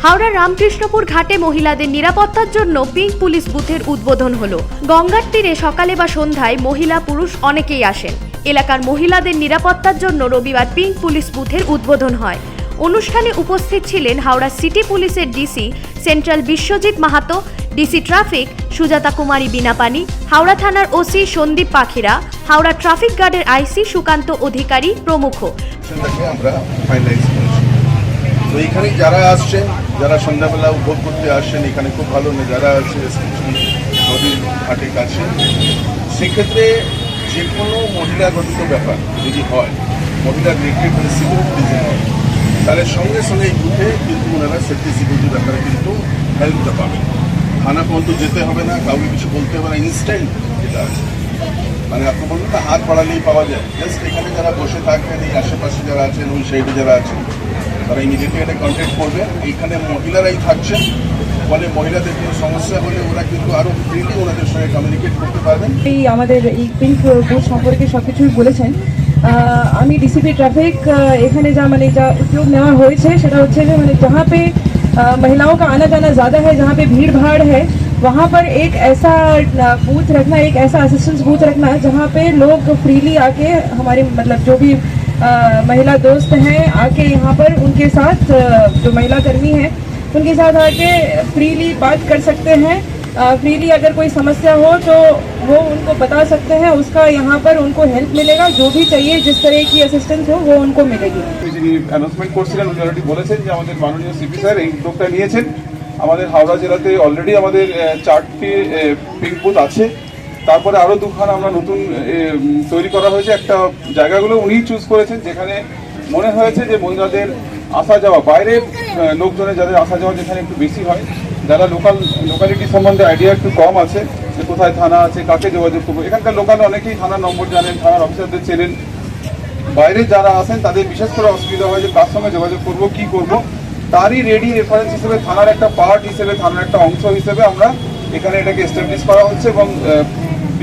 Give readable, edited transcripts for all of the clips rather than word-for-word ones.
হাওড়ার রামকৃষ্ণপুর ঘাটে মহিলাদের নিরাপত্তার জন্য পিঙ্ক পুলিশ বুথের উদ্বোধন হলো। গঙ্গার তীরে সকালে বা সন্ধ্যায় মহিলা পুরুষ অনেকেই আসেন। এলাকার মহিলাদের নিরাপত্তার জন্য রবিবার পিঙ্ক পুলিশ বুথের উদ্বোধন হয়। অনুষ্ঠানে উপস্থিত ছিলেন হাওড়া সিটি পুলিশের DC central Biswajit Mahato, DC traffic Sujata Kumari Binapani, Howrah থানার ওসি সন্দীপ পাখিরা, হাওড়া ট্রাফিক গার্ডের আইসি সুকান্ত অধিকারী প্রমুখ। তো এখানে যারা আসছেন, যারা সন্ধ্যাবেলা উপভোগ করতে আসছেন, এখানে খুব ভালো যারা আছে নদীর ঘাটের কাছে, সেক্ষেত্রে যে কোনো মহিলাগত ব্যাপার যদি হয়, মহিলা রিলেটেড মানে সিকিউরিটি হয়, তাহলে সঙ্গে সঙ্গে এই বুথে কিন্তু ওনারা সেফটি সিকিউরিটির ব্যাপারে কিন্তু হেল্পটা পাবেন। থানা পর্যন্ত যেতে হবে না, কাউকে কিছু বলতে হবে না, ইনস্ট্যান্ট যেটা আছে মানে আপনি বলবেন না হাত বাড়ালেই পাওয়া যায়। জাস্ট এখানে যারা বসে থাকবেন, এই আশেপাশে যারা আছেন, ওই সাইডে যারা আছেন, তারা ইমিডিয়েটলি এটা কন্ট্যাক্ট করবে। এইখানে মহিলারাই থাকছেন, ফলে মহিলাদের কোনো সমস্যা হলে ওরা কিন্তু আরও ফ্রিলি ওনাদের সঙ্গে কমিউনিকেট করতে পারবেন। এই আমাদের এই পিঙ্ক বুথ সম্পর্কে সব কিছুই বলেছেন। আমি ডিসিপি ট্রাফিক এখানে যা উদ্যোগ নেওয়া হয়েছে সেটা হচ্ছে যে जहाँ पे महिलाओं का आना जाना ज़्यादा है, जहाँ पे भीड़ भाड़ है, वहाँ पर एक ऐसा बूथ रखना, एक ऐसा असिस्टेंस बूथ रखना जहाँ पे लोग फ्रीली आके हमारे जो भी महिला दोस्त हैं आके यहाँ पर उनके साथ जो महिला कर्मी हैं उनके साथ आके फ्रीली बात कर सकते हैं। फ्रीली अगर कोई समस्या हो तो वो उनको बता सकते हैं, उसका यहाँ पर उनको हेल्प मिलेगा। जो भी चाहिए, जिस तरह की असिस्टेंस हो वो उनको मिलेगी। যিনি অ্যানাউন্সমেন্ট করছিলেন উনি অলরেডি বলেছেন যে আমাদের মাননীয় সিপি স্যার এই উদ্যোগটা নিয়েছেন। আমাদের হাওড়া জেলাতে অলরেডি আমাদের 4টি পিঙ্ক বুথ আছে, তারপরে আরও দুখানা আমরা নতুন তৈরি করা হয়েছে। একটা জায়গাগুলো উনিই চুজ করেছেন যেখানে মনে হয়েছে যে মহিলাদের আসা যাওয়া, বাইরের লোকজনের যাদের আসা যাওয়া যেখানে একটু বেশি হয়, যারা লোকালিটি সম্বন্ধে আইডিয়া একটু কম আছে যে কোথায় থানা আছে, কাকে যোগাযোগ করবো, এখানকার লোকাল অনেকেই থানার নম্বর জানেন, থানার অফিসারদের চেনেন। বাইরে যারা আসেন তাদের বিশেষ করে অসুবিধা হয় যে কার সঙ্গে যোগাযোগ করবো, কি করব, তারই রেডি রেফারেন্স হিসেবে থানার একটা পার্ট হিসেবে, থানার একটা অংশ হিসেবে আমরা এখানে এটাকে এস্টাবলিশ করা হচ্ছে। এবং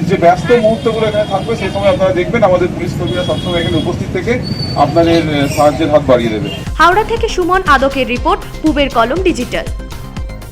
যে ব্যস্ত মুহূর্তগুলো এখানে থাকবে সেই সময় আপনারা দেখবেন আমাদের পুলিশ কর্মীরা সবসময় এখানে উপস্থিত থেকে আপনাদের সাহায্যের হাত বাড়িয়ে দেবে। হাওড়া থেকে সুমন আদকের রিপোর্ট, পূবের কলম ডিজিটাল।